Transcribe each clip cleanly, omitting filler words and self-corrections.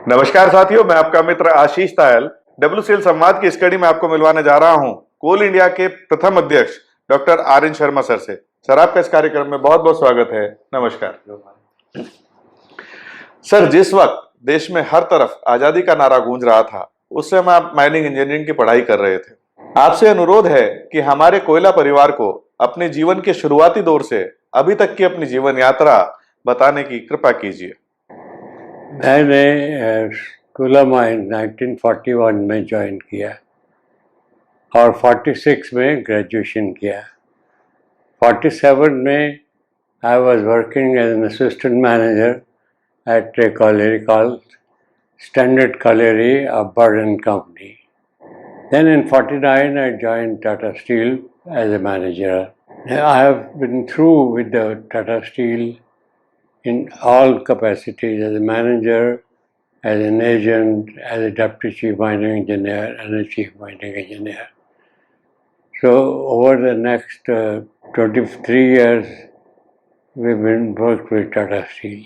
नमस्कार साथियों, मैं आपका मित्र आशीष तायल WCL संवाद की इस कड़ी में आपको मिलवाने जा रहा हूं कोल इंडिया के प्रथम अध्यक्ष डॉक्टर आर शर्मा सर से। सर, आपका इस कार्यक्रम में बहुत बहुत स्वागत है। नमस्कार सर। जिस वक्त देश में हर तरफ आजादी का नारा गूंज रहा था, उस समय आप माइनिंग इंजीनियरिंग की पढ़ाई कर रहे थे। आपसे अनुरोध है कि हमारे कोयला परिवार को अपने जीवन के शुरुआती दौर से अभी तक की अपनी जीवन यात्रा बताने की कृपा कीजिए। मैंने कोयला माइन 1941 में ज्वाइन किया और 46 में ग्रेजुएशन किया। 47 में I was working as an assistant manager at a colliery called Standard Colliery, a burden company. Then in 49 I joined Tata Steel as a manager. I have been through with the Tata Steel in all capacities as a manager, as an agent, as a deputy chief mining engineer and a chief mining engineer. So over the next 23 years, we've been worked with Tata Steel.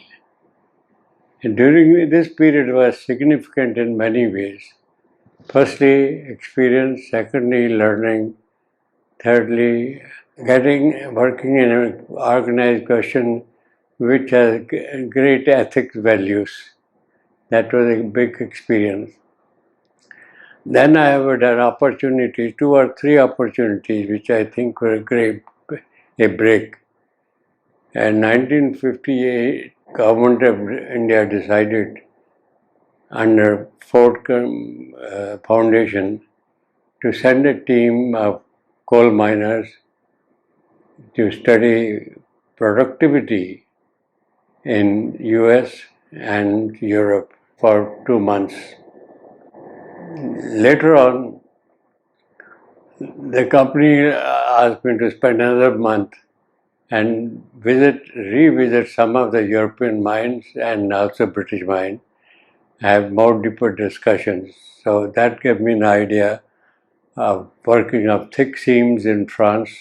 And during this period was significant in many ways. Firstly, experience. Secondly, learning. Thirdly, working in an organized question which has great ethics values. That was a big experience. Then I have had opportunities, 2 or 3 opportunities, which I think were a break. In 1958, Government of India decided under Ford Foundation to send a team of coal miners to study productivity in US and Europe for 2 months. Later on, the company asked me to spend another month and revisit some of the European mines and also British mines, have more deeper discussions. So that gave me an idea of working up thick seams in France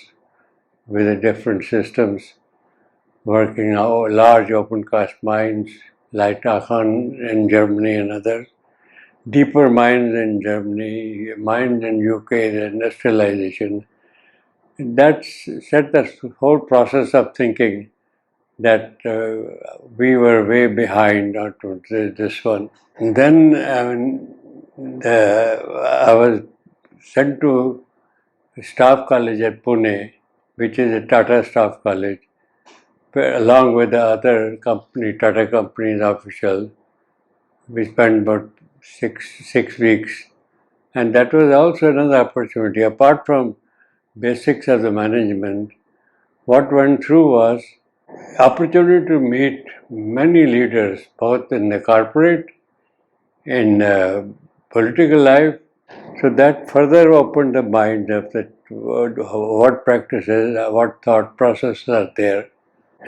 with the different systems, working on large open cast mines like Aachen in Germany and others, deeper mines in Germany, mines in UK, the industrialization. That set the whole process of thinking that we were way behind on this one. And then I was sent to Staff College at Pune, which is a Tata Staff College, along with the other Tata companies officials. We spent about six weeks, and that was also another opportunity. Apart from basics of the management, what went through was opportunity to meet many leaders, both in the corporate, in political life. So that further opened the mind of what practices, what thought processes are there.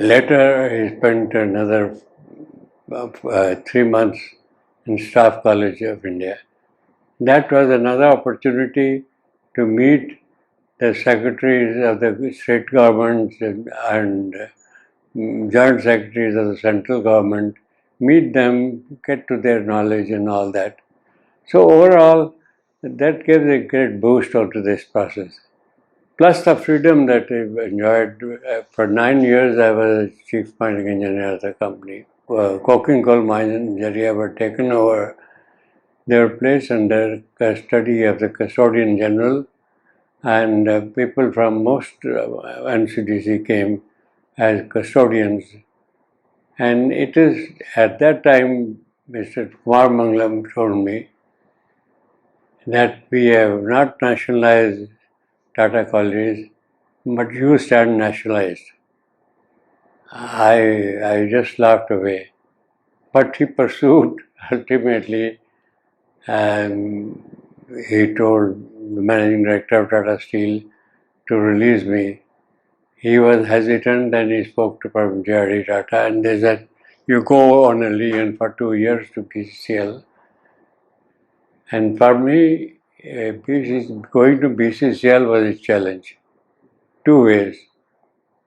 Later, he spent another 3 months in Staff College of India. That was another opportunity to meet the secretaries of the state governments and joint secretaries of the central government, meet them, get to their knowledge and all that. So overall, that gives a great boost onto this process. Plus the freedom that I enjoyed. For 9 years, I was chief mining engineer of the company. Coking coal mines in Nigeria were taken over. They were placed under custody of the custodian general, and people from most NCDC came as custodians. And it is at that time, Mr. Kumar Mangalam told me that we have not nationalized Tata Collieries, but you stand nationalized. I just laughed away. But he pursued ultimately, and he told the managing director of Tata Steel to release me. He was hesitant, and he spoke to J.R.D. Tata, and they said, you go on a leave for 2 years to BCL. And for me, going to BCCL was a challenge. 2 ways.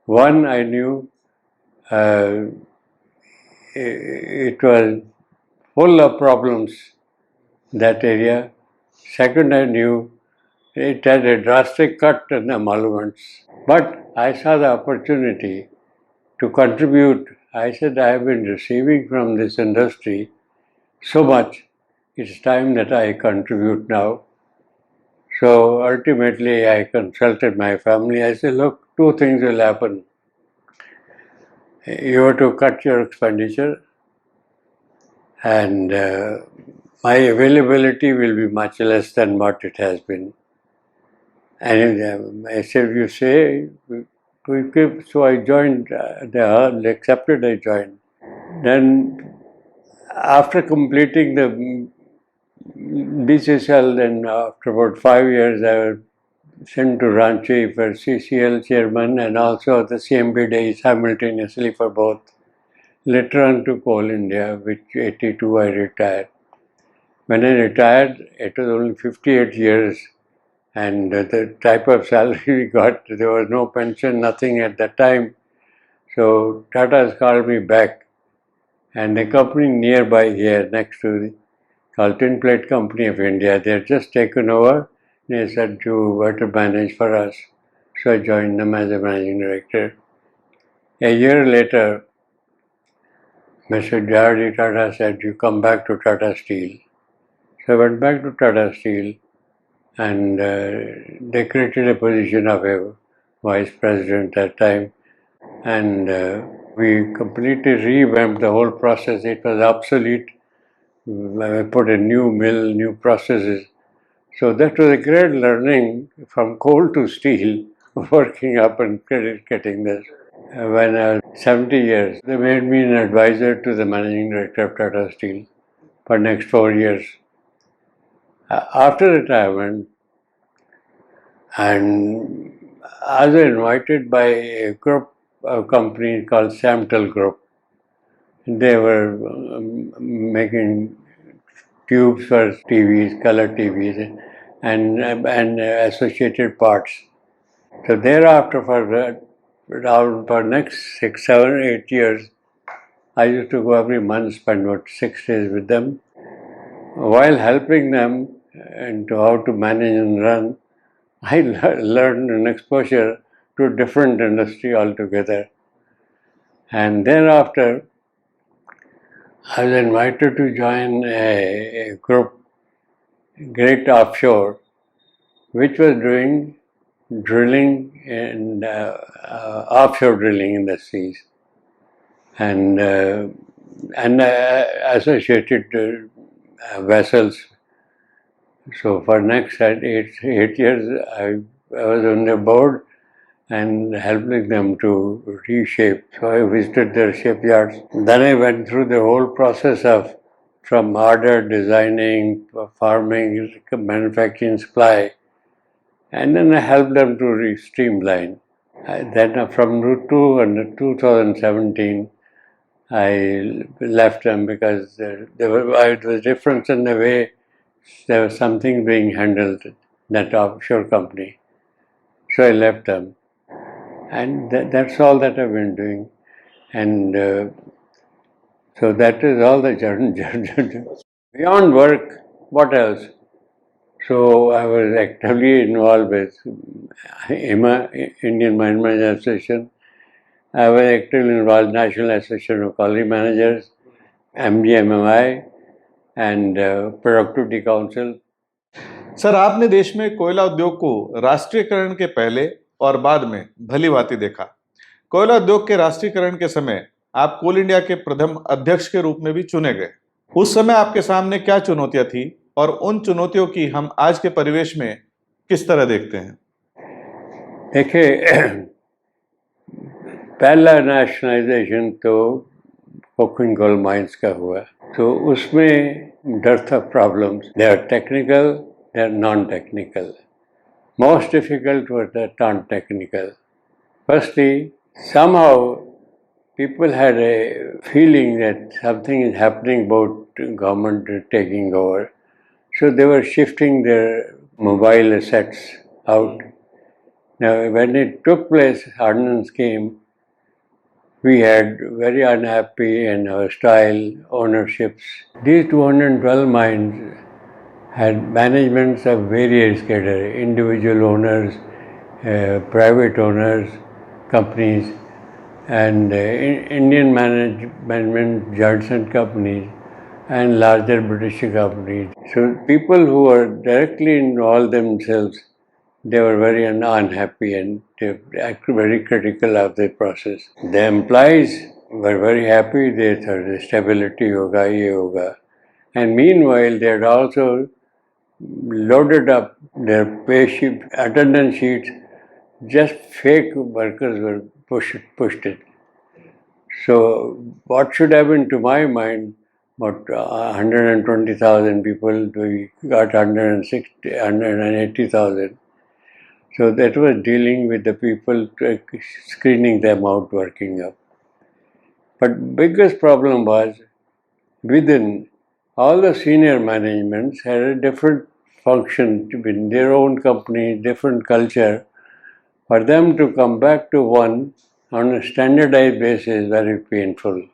One, I knew it was full of problems, that area. Second, I knew it had a drastic cut in emoluments. But I saw the opportunity to contribute. I said, I have been receiving from this industry so much, it's time that I contribute now. So ultimately, I consulted my family. I said, look, two things will happen. You have to cut your expenditure, and my availability will be much less than what it has been. And I said, you say, we keep. So I joined, they accepted, I joined. Then, after completing the WCL, then after about 5 years, I was sent to Ranchi for CCL chairman and also the CMB day simultaneously for both. Later on to Coal India, which 82 I retired. When I retired, it was only 58 years, and the type of salary we got, there was no pension, nothing at that time. So Tata's called me back, and a company nearby here, next to the called Tin Plate Company of India, they had just taken over. They said you were to manage for us. So I joined them as a managing director. A year later, Mr. J.R.D. Tata said, you come back to Tata Steel. So I went back to Tata Steel, and they created a position of a vice president at that time. And we completely revamped the whole process. It was obsolete. I put a new mill, new processes. So that was a great learning from coal to steel, working up and getting this. When I was 70 years, they made me an advisor to the managing director of Tata Steel for next 4 years. After retirement, and I was invited by a group of companies called Samtel Group. They were making tubes for TVs, color TVs, and associated parts. So thereafter, for next 6, 7, 8 years, I used to go every month, spend about 6 days with them, while helping them into how to manage and run. I learned an exposure to a different industry altogether. And thereafter, I was invited to join a group, Great Offshore, which was doing drilling and offshore drilling in the seas, and associated vessels. So for next 8 years, I was on the board and helping them to reshape. So I visited their shipyards. Then I went through the whole process of from order, designing, farming, manufacturing, supply, and then I helped them to streamline. Then from 2017, I left them because there was difference in the way there was something being handled, that offshore company. So I left them. And that's all that I've been doing. And so that is all the journey. Beyond work, what else? So I was actively involved with IMA, Indian Mine Managers Association. I was actively involved in National Association of Quality Managers, MDMMI, and Productivity Council. Sir, आपने देश में कोयला उद्योग को राष्ट्रीयकरण के पहले और बाद में भली भांति देखा। कोयला उद्योग के राष्ट्रीयकरण के समय आप कोल इंडिया के प्रथम अध्यक्ष के रूप में भी चुने गए। उस समय आपके सामने क्या चुनौतियां थी और उन चुनौतियों की हम आज के परिवेश में किस तरह देखते हैं? देखिए, पहला नेशनलाइजेशन तो कोकिंग कोल माइंस का हुआ, तो उसमें dearth of problems. They are technical, they are non-technical. Most difficult was the non-technical. Firstly, somehow people had a feeling that something is happening about government taking over. So they were shifting their mobile assets out. Now, when it took place, ordnance came, we had very unhappy and hostile ownerships. These 212 mines had managements of various categories, individual owners, private owners, companies, and Indian management Johnson companies and larger British companies. So people who were directly involved themselves, they were very unhappy and they were very critical of the process. The employees were very happy, they thought the stability yoga, yoga. And meanwhile, they had also loaded up their pay sheet, attendance sheets, just fake workers were pushed it. So what should have been, to my mind, about 120,000 people, we got 160, 180,000. So that was dealing with the people, screening them out, working up. But biggest problem was within all the senior managements had a different function in their own company, different culture. For them to come back to one on a standardized basis is very painful.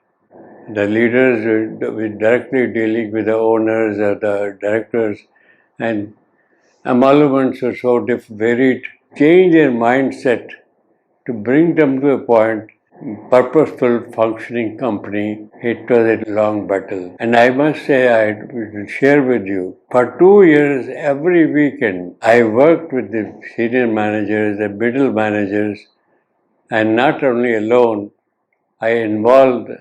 The leaders were directly dealing with the owners or the directors, and emoluments were so varied. Change their mindset to bring them to a point, purposeful, functioning company. It was a long battle. And I must say, I will share with you, for 2 years, every weekend, I worked with the senior managers, the middle managers, and not only alone, I involved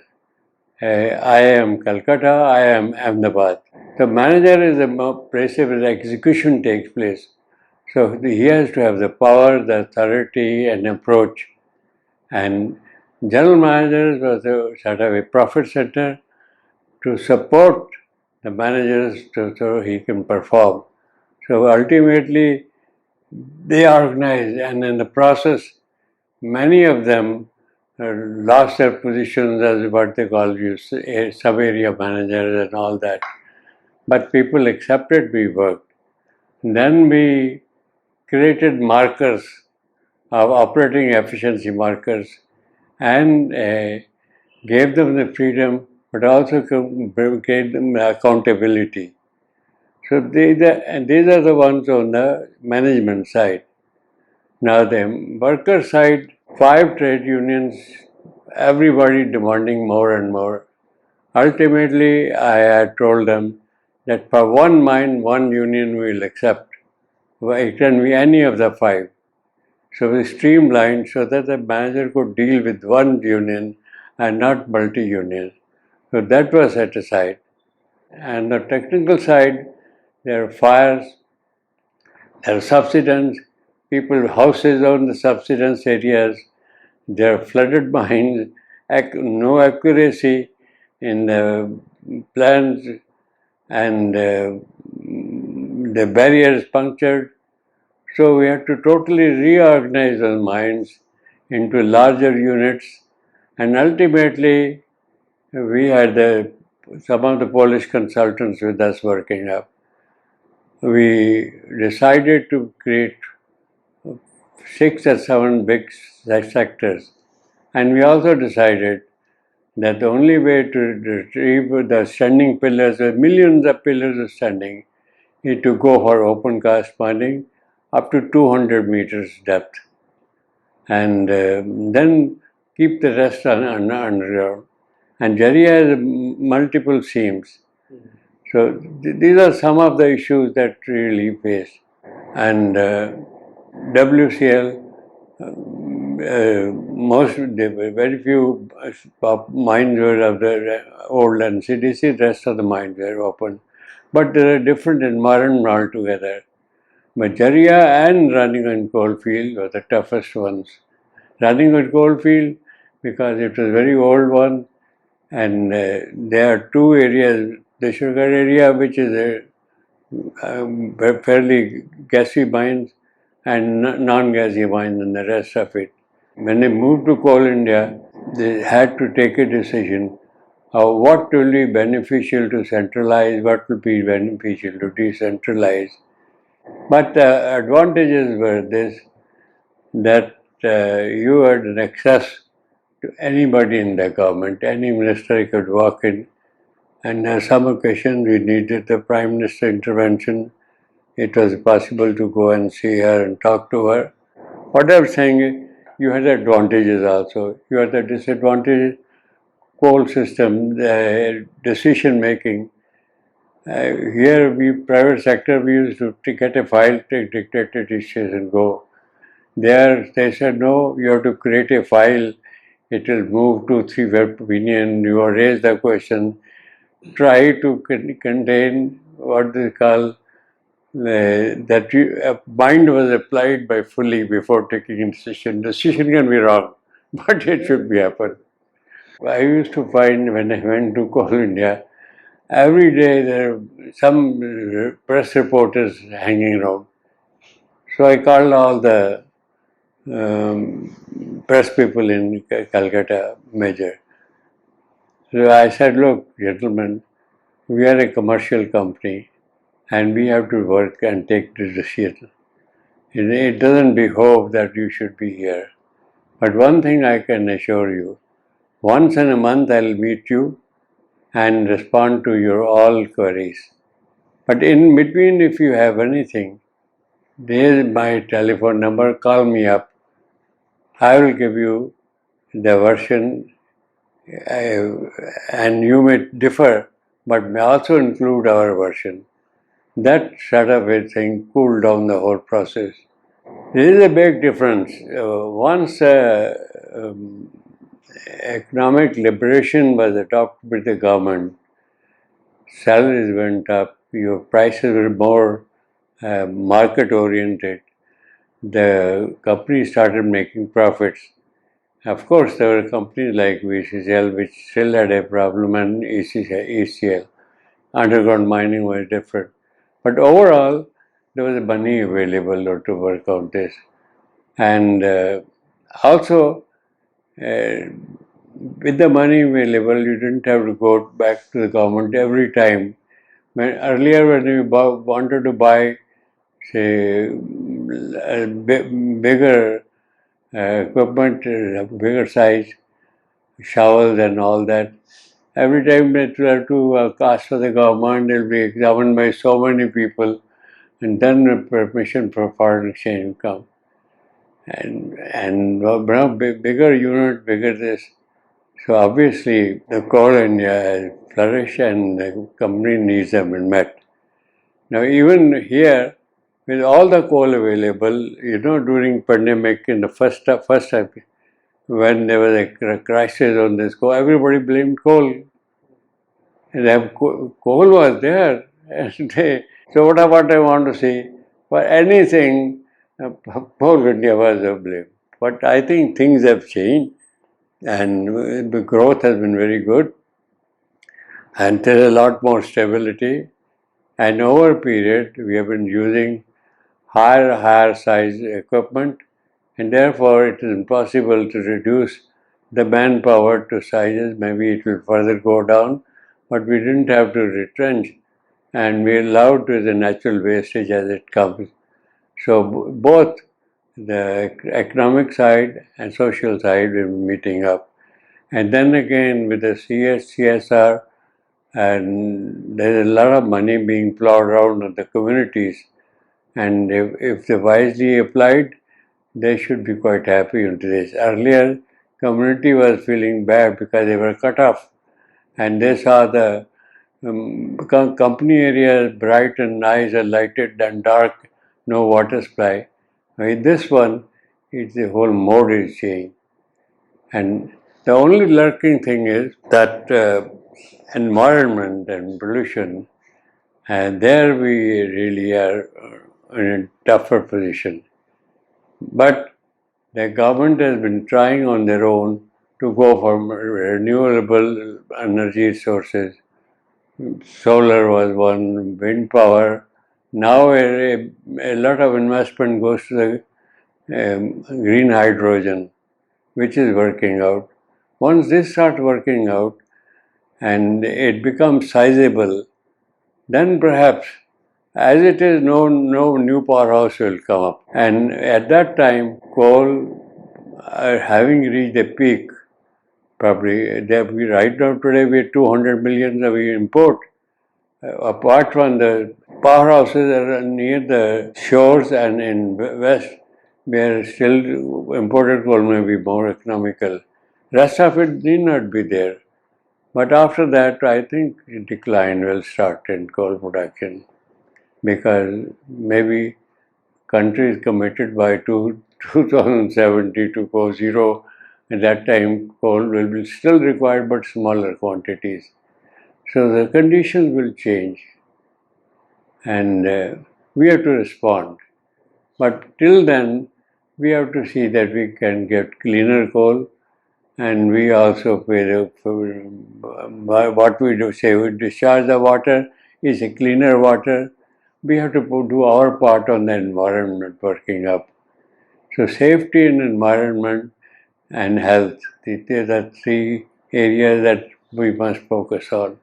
IIM Calcutta, IIM Ahmedabad. The manager is a place where the execution takes place. So he has to have the power, the authority, and approach. And general managers was a sort of a profit center to support the managers so he can perform. So ultimately, they organized, and in the process, many of them lost their positions as what they call sub-area managers and all that. But people accepted we worked. Then we created markers of operating efficiency markers and gave them the freedom, but also gave them accountability. So these are the ones on the management side. Now the worker side, 5 trade unions, everybody demanding more and more. Ultimately, I had told them that for one mine, one union we will accept. It can be any of the 5. So we streamlined so that the manager could deal with one union and not multi-union. So that was set aside. And the technical side, there are fires, there are subsidence, people, houses on the subsidence areas, there are flooded mines, no accuracy in the plans, and the barriers punctured. So we had to totally reorganize those mines into larger units, and ultimately we had some of the Polish consultants with us working up. We decided to create 6 or 7 big sectors, and we also decided that the only way to retrieve the standing pillars, the millions of pillars are standing, is to go for open cast mining up to 200 meters depth, and then keep the rest underground. And Jerry has multiple seams. So these are some of the issues that really face. And WCL, very few mines were of the old NCDC, the rest of the mines were open. But they are different environment altogether. But Jaria and running on Coalfield were the toughest ones. Running on Coalfield because it was a very old one, and there are 2 areas, the sugar area, which is a fairly gassy mines, and non-gassy mines, and the rest of it. When they moved to Coal India, they had to take a decision of what will be beneficial to centralize, what will be beneficial to decentralize. But the advantages were this, that you had an access to anybody in the government. Any minister could walk in, and on some occasions we needed the Prime Minister intervention. It was possible to go and see her and talk to her. What I'm saying is, you had advantages also. You had the disadvantages. Coal system, the decision making. Here, private sector, we used to get a file, take dictated dishes and go. There, they said, no, you have to create a file. It will move to 3/5 opinion. You raise the question. Try to contain what they call that mind was applied by fully before taking a decision. Decision can be wrong, but it should be happen. I used to find when I went to Coal India, every day there are some press reporters hanging around. So I called all the press people in Calcutta Major. So I said, look, gentlemen, we are a commercial company and we have to work and take the decision. It doesn't behove that you should be here. But one thing I can assure you, once in a month I'll meet you and respond to your all queries. But in between, if you have anything, there is my telephone number, call me up. I will give you the version and you may differ, but may also include our version. That sort of a thing cooled down the whole process. There is a big difference. Once economic liberation was adopted by the government, salaries went up, your prices were more market oriented. The company started making profits. Of course, there were companies like WCL which still had a problem, and ECL. Underground mining was different. But overall, there was money available to work out this. And also, with the money available, you didn't have to go back to the government every time. Earlier, when you wanted to buy, say, bigger equipment, bigger size, shovels and all that, every time that you have to ask for the government, it will be examined by so many people, and then permission for foreign exchange will come. And bigger unit, bigger this. So obviously, the coal India has flourished and the company needs have been met. Now, even here, with all the coal available, during pandemic in the first time, when there was a crisis on this coal, everybody blamed coal. And coal was there. So what I want to say, for anything, coal India was a blame. But I think things have changed and the growth has been very good. And there's a lot more stability. And over a period, we have been using higher size equipment, and therefore it is impossible to reduce the manpower to sizes. Maybe it will further go down, but we didn't have to retrench, and we allowed to the natural wastage as it comes. So both the economic side and social side will be meeting up. And then again with the CSR, and there's a lot of money being plowed around in the communities. And if they're wisely applied, they should be quite happy into this. Earlier, community was feeling bad because they were cut off, and they saw the company areas bright and nice and lighted and dark, no water supply. With this one, it's the whole mode is changed. And the only lurking thing is that environment and pollution, and there we really are in a tougher position. But the government has been trying on their own to go for renewable energy sources. Solar was one, wind power. Now a lot of investment goes to the green hydrogen, which is working out. Once this starts working out and it becomes sizable, then perhaps, as it is, no new powerhouse will come up. And at that time, coal, having reached a peak, probably. Right now today we are 200 million that we import. Apart from the powerhouses that are near the shores and in west, where still imported coal may be more economical. Rest of it need not be there. But after that, I think decline will start in coal production because maybe country is committed by 2070 to go zero. At that time, coal will be still required but smaller quantities. So the conditions will change and we have to respond. But till then, we have to see that we can get cleaner coal and we also pay what we do say we discharge the water is a cleaner water. We have to do our part on the environment working up. So safety in environment and health, these are the three areas that we must focus on.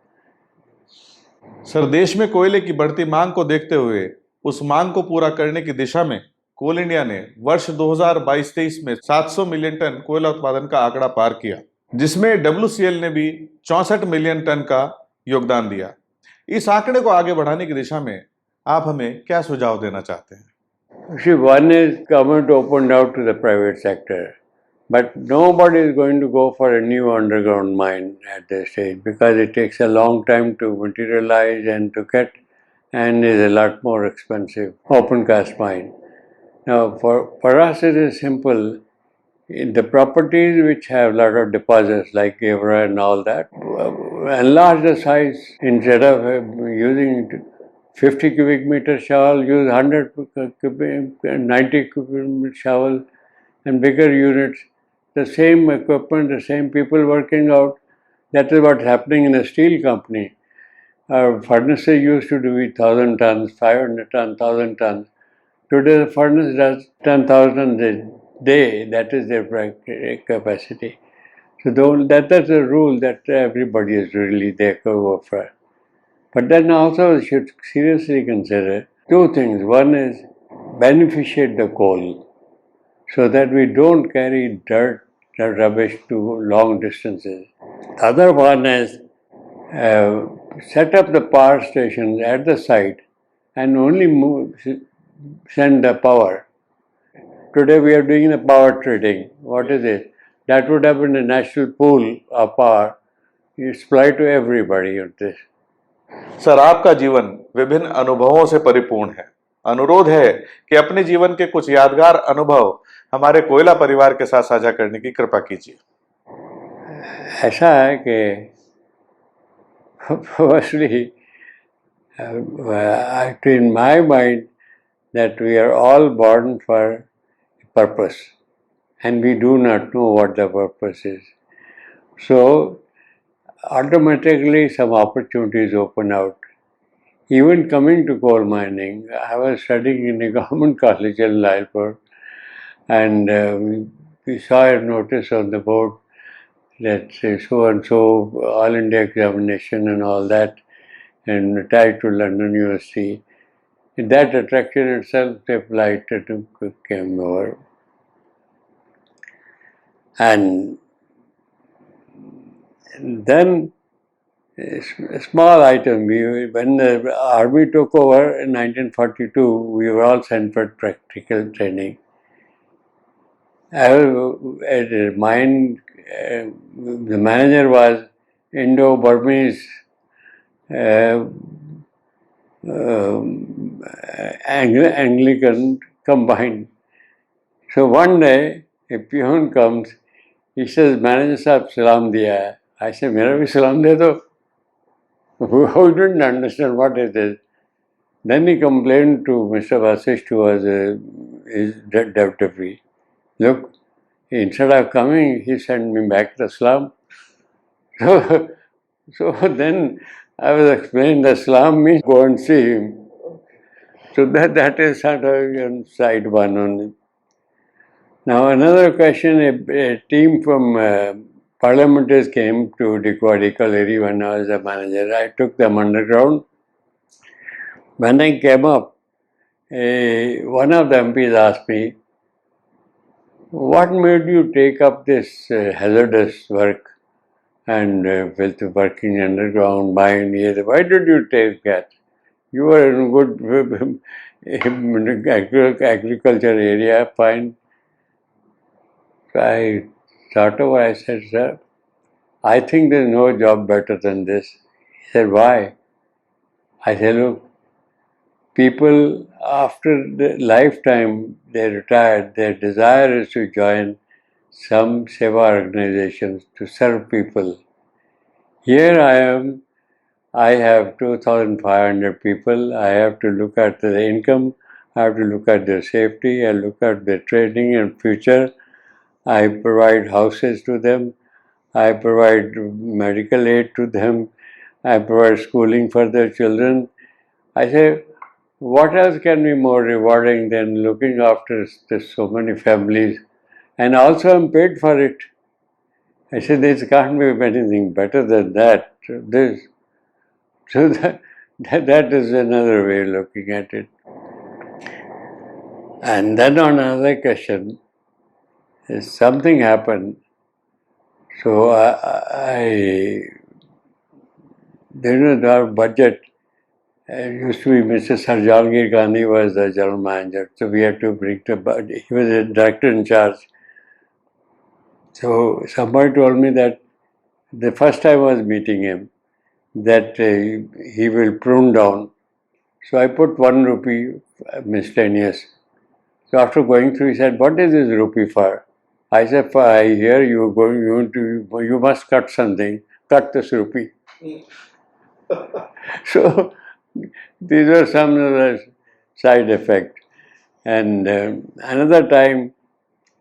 Sir, देश में कोयले की बढ़ती मांग को देखते हुए उस मांग को पूरा करने की दिशा में कोल इंडिया ने वर्ष 2022-23 में 700 मिलियन टन कोयला उत्पादन का आंकड़ा पार किया, जिसमें WCL ने भी 64 मिलियन टन का योगदान दिया। इस आंकड़े को आगे बढ़ाने की दिशा में आप हमें क्या सुझाव देना चाहते हैं? See, one is government opened out to the private sector, but nobody is going to go for a new underground mine at this stage because it takes a long time to materialize and to get, and is a lot more expensive. Open cast mine. Now, for us, it is simple. In the properties which have a lot of deposits like Evra and all that, enlarge the size instead of using 50 cubic meter shovel, use 90 cubic meter shovel and bigger units. The same equipment, the same people working out. That is what's happening in a steel company. Our furnaces used to do 1,000 tons, 500 tons, 1,000 tons. Today the furnace does 10,000 a day. That is their capacity. So that's a rule that everybody is really there to go for. But then also should seriously consider two things. One is beneficiate the coal so that we don't carry dirt and rubbish to long distances. The other one is set up the power stations at the site and only send the power. Today we are doing the power trading. What is it? That would have been a national pool of power. You supply to everybody on this. Sir, आपका जीवन विभिन्न अनुभवों से परिपूर्ण है। अनुरोध है कि अपने जीवन के कुछ यादगार अनुभव हमारे कोयला परिवार के साथ साझा करने की कृपा कीजिए। ऐसा है कि firstly, in my mind that we are all born for a purpose and we do not know what the purpose is. So automatically some opportunities open out. Even coming to coal mining, I was studying in a government college in Lailpur and we saw a notice on the board that says so and so all India examination and all that and attached to London University. That attraction itself, the flight came over. And then a small item, when the army took over in 1942, we were all sent for practical training. I was at a mine, the manager was Indo-Burmese Anglican combined. So one day a peon comes, he says, manager sahab salam diya hai. I said, mera bhi salam de do. Who didn't understand what it is. Then he complained to Mr. Vasisht, who was his deputy. Look, instead of coming, he sent me back the salam. So then I was explaining the salam means go and see him. So that is sort of side one only. Now another question, a team from parliamentarians came to Dikwadi Kaleri when I was a manager. I took them underground. When I came up, one of the MPs asked me, what made you take up this hazardous work? and with working underground mine here. Why did you take that? You were in a good agriculture area, fine. So I thought over, I said, sir, I think there's no job better than this. He said, why? I said, look, people after the lifetime they retired, their desire is to join some seva organizations to serve people. Here I am, I have 2,500 people. I have to look at their income, I have to look at their safety, I look at their training and future. I provide houses to them, I provide medical aid to them, I provide schooling for their children. I say, what else can be more rewarding than looking after so many families? And also I'm paid for it. I said, there can't be anything better than that. So that is another way of looking at it. And then on another question, something happened. So our budget used to be Mr. Sarjangir Gandhi was the general manager. So we had to bring the budget. He was a director in charge. So somebody told me that the first time I was meeting him, that he will prune down. So I put 1 rupee miscellaneous. So after going through, he said, "What is this rupee for?" I said, "I hear you must cut something. Cut this rupee." So these are some of the side effects. And another time,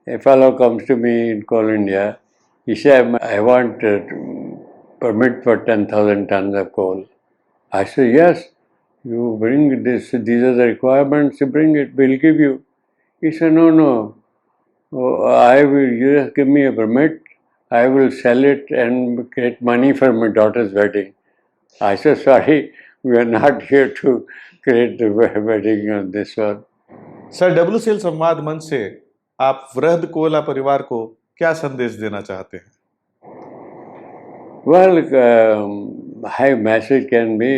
a fellow comes to me in Coal India. He said, "I want a permit for 10,000 tons of coal." I said, "Yes, you bring this. These are the requirements. You bring it. We'll give you." He said, "No, no. I will. You just give me a permit. I will sell it and get money for my daughter's wedding." I said, "Sorry, we are not here to create the wedding on this one." Sir, WCL संवाद मंच से आप वृहद कोयला परिवार को क्या संदेश देना चाहते हैं? Well, my message can be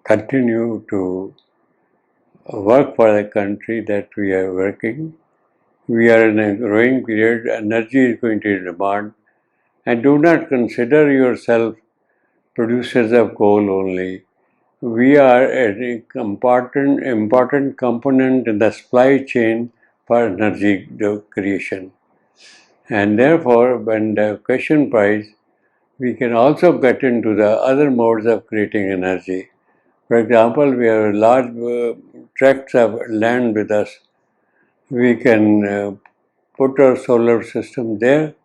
continue to work for the country that we are working. We are in a growing period, energy is going to demand, and do not consider yourself producers of coal only. We are an important component in the supply chain for energy creation. And therefore, when the question price, we can also get into the other modes of creating energy. For example, we have large tracts of land with us. We can put our solar system there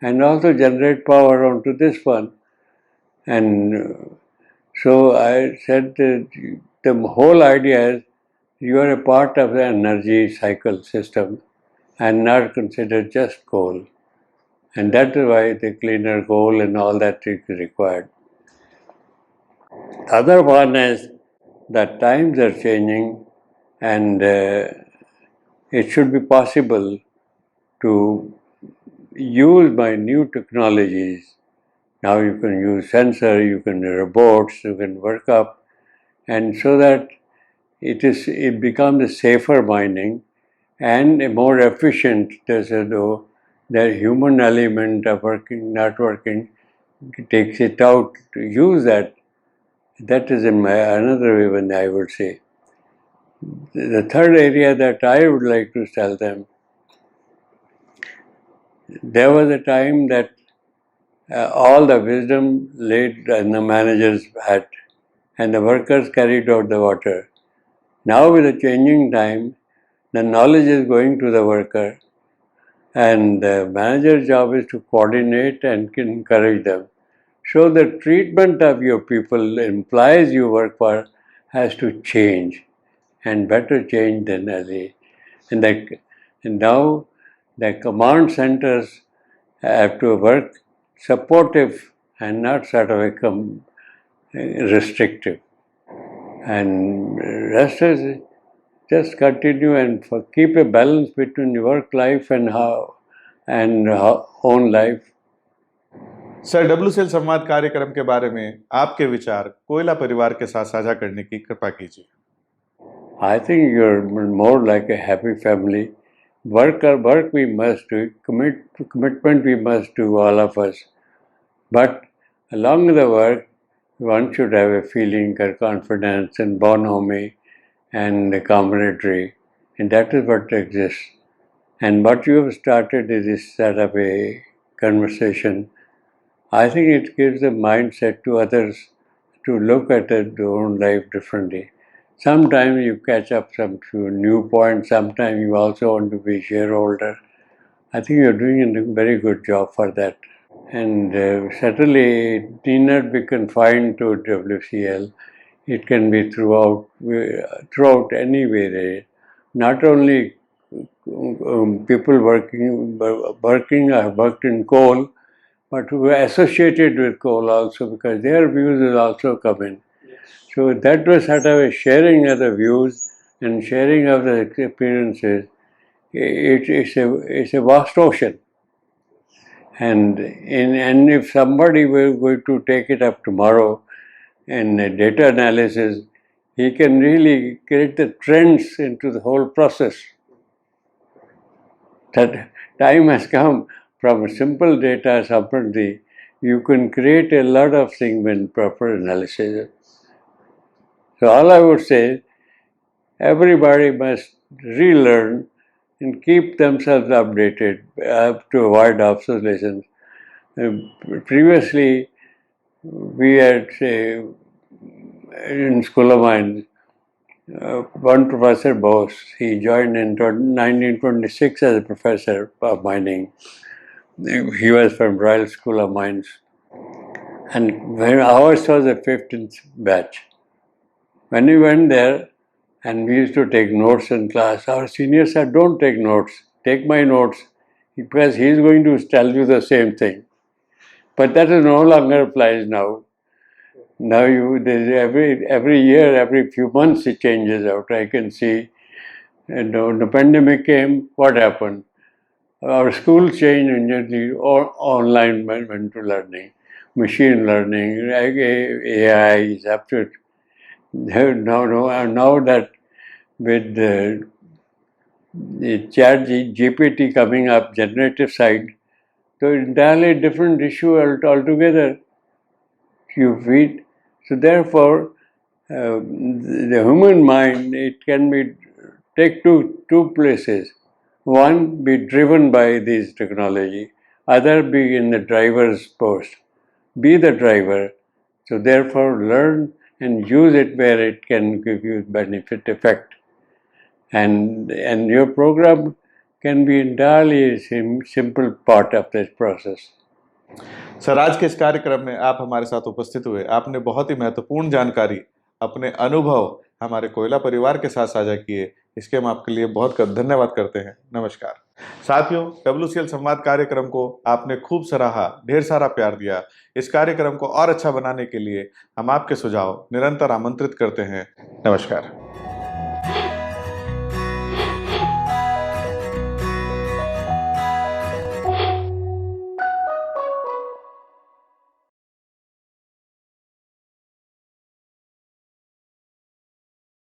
and also generate power onto this one. And so I said that the whole idea is you are a part of the energy cycle system and not considered just coal. And that is why the cleaner coal and all that is required. Other one is that times are changing and it should be possible to use by new technologies. Now you can use sensor, you can robots, you can work up, and so that it becomes a safer mining and a more efficient. Though the human element of working, not working, takes it out to use that. That is in my another way when I would say. The third area that I would like to tell them, there was a time that all the wisdom laid in the managers had, and the workers carried out the water. Now with the changing time, the knowledge is going to the worker, and the manager's job is to coordinate and encourage them. So the treatment of your people, employees you work for, has to change, and better change than early. And now the command centers have to work supportive and not sort of restrictive. And rest is just continue and keep a balance between work life and and own life. Sir, WCL संवाद कार्यक्रम के बारे में आपके विचार कोयला परिवार के साथ साझा करने की कृपा कीजिए। I think you're more like a happy family. Work we must do, commitment we must do, all of us. But along with the work, one should have a feeling of confidence and bonhomie and camaraderie, and that is what exists. And what you have started is this sort of a conversation. I think it gives a mindset to others to look at their own life differently. Sometimes you catch up some to new points, sometimes you also want to be shareholder. I think you're doing a very good job for that. And certainly it need not be confined to WCL. It can be throughout anywhere. Not only people have worked in coal, but who are associated with coal also, because their views will also come in. So that was sort of a sharing of the views and sharing of the experiences. It's a vast ocean. And if somebody were going to take it up tomorrow in data analysis, he can really create the trends into the whole process. That time has come. From simple data separately, you can create a lot of things with proper analysis. So all I would say, everybody must relearn and keep themselves updated to avoid obsolescence. Previously, we had, say, in School of Mines, one Professor Bose, he joined in 1926 as a professor of mining. He was from Royal School of Mines. And when ours was the 15th batch. When we went there and we used to take notes in class, our seniors said, don't take notes, take my notes, because he is going to tell you the same thing. But that is no longer applies now. Now every year, every few months it changes out. I can see. And when the pandemic came, what happened? Our school changed immediately. Online went to learning, machine learning, AI is absolute. Now that with the chat GPT coming up, generative side, so entirely different issue altogether. You feed. So therefore, the human mind, it can be take two places. One, be driven by this technology. Other, be in the driver's post. Be the driver. So therefore, learn and use it where it can give you benefit effect. And your program can be entirely a simple part of this process. Sir, आज के इस कार्यक्रम में आप हमारे साथ उपस्थित हुए। आपने बहुत ही महत्वपूर्ण जानकारी, अपने अनुभव हमारे कोयला परिवार के साथ साझा किए। इसके हम आपके लिए बहुत धन्यवाद करते हैं। नमस्कार। साथियों, WCL संवाद कार्यक्रम को आपने खूब सराहा, ढेर सारा प्यार दिया। इस कार्यक्रम को और अच्छा बनाने के लिए हम आपके सुझाव निरंतर आमंत्रित करते हैं। नमस्कार।